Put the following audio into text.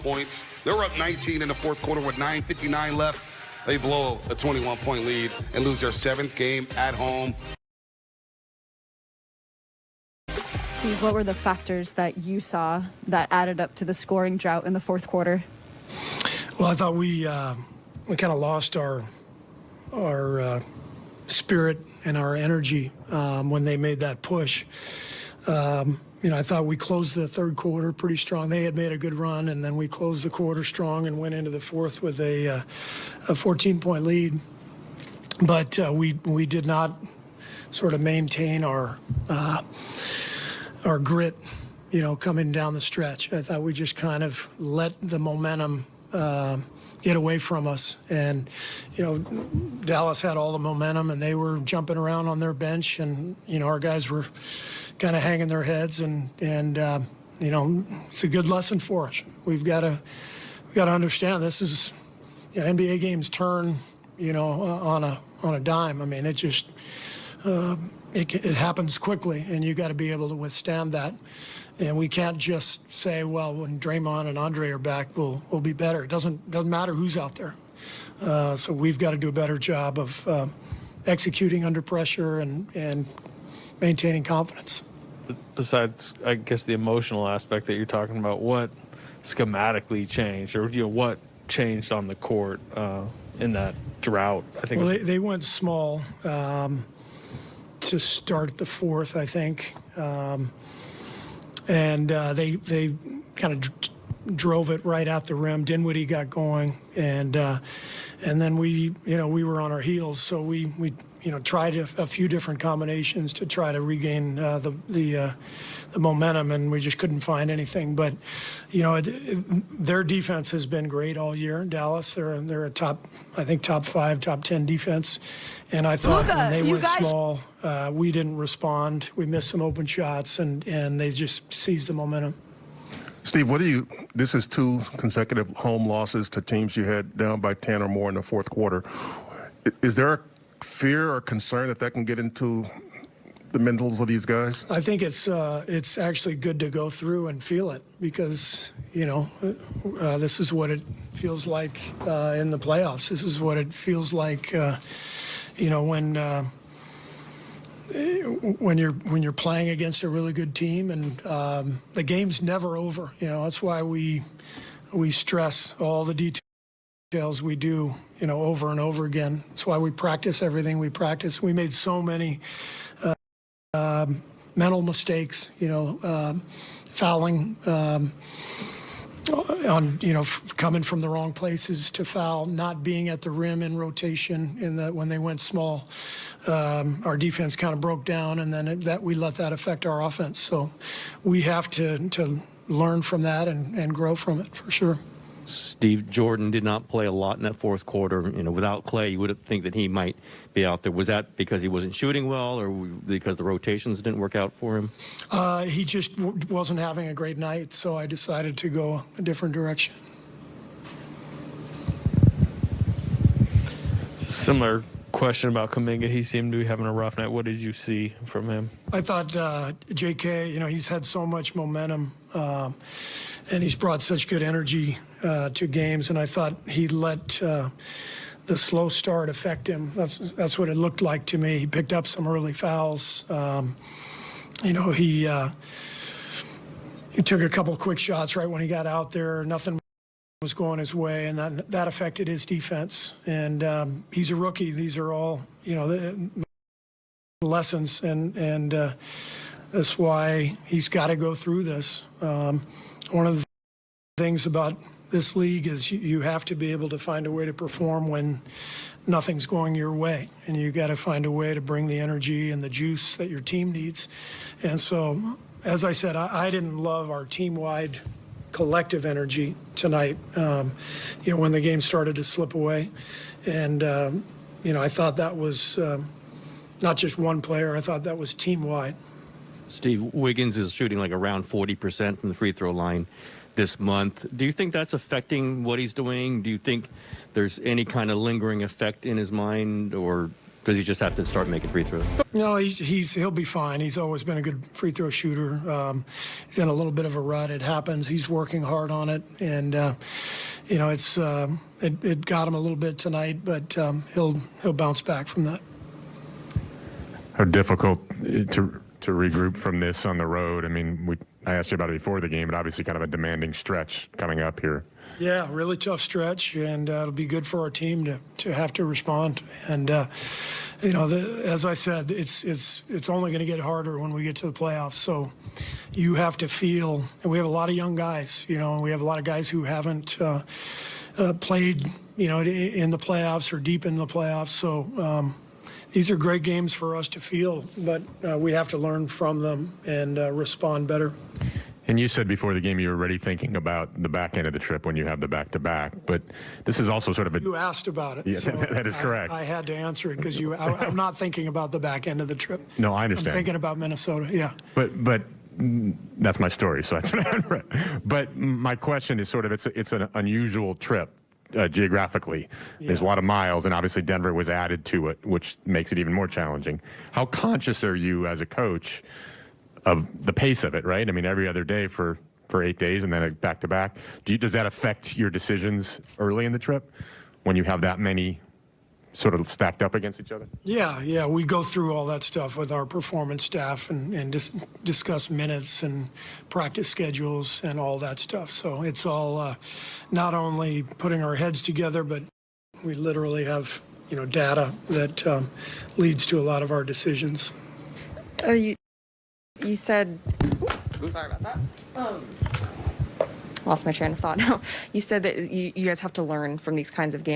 points. They were up 19 in the fourth quarter with 9:59 left. They blow a 21-point lead and lose their 7th game at home. Steve, what were the factors that you saw that added up to the scoring drought in the fourth quarter? Well, I thought we kind of lost our spirit and our energy when they made that push. I thought we closed the third quarter pretty strong. They had made a good run, and then we closed the quarter strong and went into the fourth with a 14-point lead. But we did not sort of maintain our grit, coming down the stretch. I thought we just kind of let the momentum get away from us. And, Dallas had all the momentum, and they were jumping around on their bench, and, our guys were kind of hanging their heads. And it's a good lesson for us. We've got to understand this is NBA games turn, on a dime. I mean, it just it happens quickly, and you got to be able to withstand that. And we can't just say, well, when Draymond and Andre are back, we'll be better. It doesn't matter who's out there. So we've got to do a better job of executing under pressure and maintaining confidence. Besides, I guess, the emotional aspect that you're talking about, what schematically changed, or what changed on the court in that drought? I think they went small to start the fourth, I think. And they kind of drove it right at the rim. Dinwiddie got going, and then we were on our heels. So we tried a few different combinations to try to regain the momentum, and we just couldn't find anything. But their defense has been great all year. Dallas, they're a top 5, top 10 defense. And I thought when they went small, we didn't respond. We missed some open shots, and they just seized the momentum. Steve, this is 2 consecutive home losses to teams you had down by 10 or more in the fourth quarter. Is there a fear or concern that can get into the mentals of these guys? I think it's actually good to go through and feel it, because this is what it feels like in the playoffs. This is what it feels like when you're playing against a really good team, and the game's never over. That's why we stress all the details we do, over and over again. That's why we practice everything we practice. We made so many mental mistakes, fouling on, coming from the wrong places to foul, not being at the rim in rotation when they went small. Our defense kind of broke down, and then we let that affect our offense. So we have to learn from that and grow from it, for sure. Steve, Jordan did not play a lot in that fourth quarter. Without Clay, you would think that he might be out there. Was that because he wasn't shooting well, or because the rotations didn't work out for him? He just wasn't having a great night, so I decided to go a different direction. Similar question about Kuminga. He seemed to be having a rough night. What did you see from him? I thought JK, he's had so much momentum, and he's brought such good energy to games, and I thought he let the slow start affect him. That's what it looked like to me. He picked up some early fouls. He took a couple quick shots right when he got out there. Nothing was going his way, and that affected his defense. And he's a rookie. These are all the lessons, and that's why he's got to go through this. One of the things about this league is you have to be able to find a way to perform when nothing's going your way, and you got to find a way to bring the energy and the juice that your team needs. And so, as I said, I didn't love our team-wide collective energy tonight, when the game started to slip away. And, I thought that was not just one player. I thought that was team-wide. Steve, Wiggins is shooting like around 40% from the free throw line this month. Do you think that's affecting what he's doing? Do you think there's any kind of lingering effect in his mind, or Does he just have to start making free throws? No, he'll be fine. He's always been a good free throw shooter. He's in a little bit of a rut. It happens. He's working hard on it, and it got him a little bit tonight, but he'll bounce back from that. How difficult to regroup from this on the road? I mean, I asked you about it before the game, but obviously kind of a demanding stretch coming up here. Yeah, really tough stretch, and it'll be good for our team to have to respond. And as I said, it's only going to get harder when we get to the playoffs. So you have to feel, and we have a lot of young guys, and we have a lot of guys who haven't played, in the playoffs or deep in the playoffs. So these are great games for us to feel, but we have to learn from them and respond better. And you said before the game you were already thinking about the back end of the trip when you have the back-to-back, but this is also sort of a... You asked about it. Yeah, so that is correct. I had to answer it because I'm not thinking about the back end of the trip. No, I understand. I'm thinking about Minnesota, yeah. But that's my story, so that's what I read. But my question is sort of, it's an unusual trip. Geographically, there's a lot of miles, and obviously Denver was added to it, which makes it even more challenging. How conscious are you as a coach of the pace of it, right? I mean, every other day for 8 days and then a back-to-back. Does that affect your decisions early in the trip when you have that many sort of stacked up against each other? Yeah. We go through all that stuff with our performance staff and discuss minutes and practice schedules and all that stuff. So it's all not only putting our heads together, but we literally have, data that leads to a lot of our decisions. You said, sorry about that. Lost my train of thought now. You said that you guys have to learn from these kinds of games.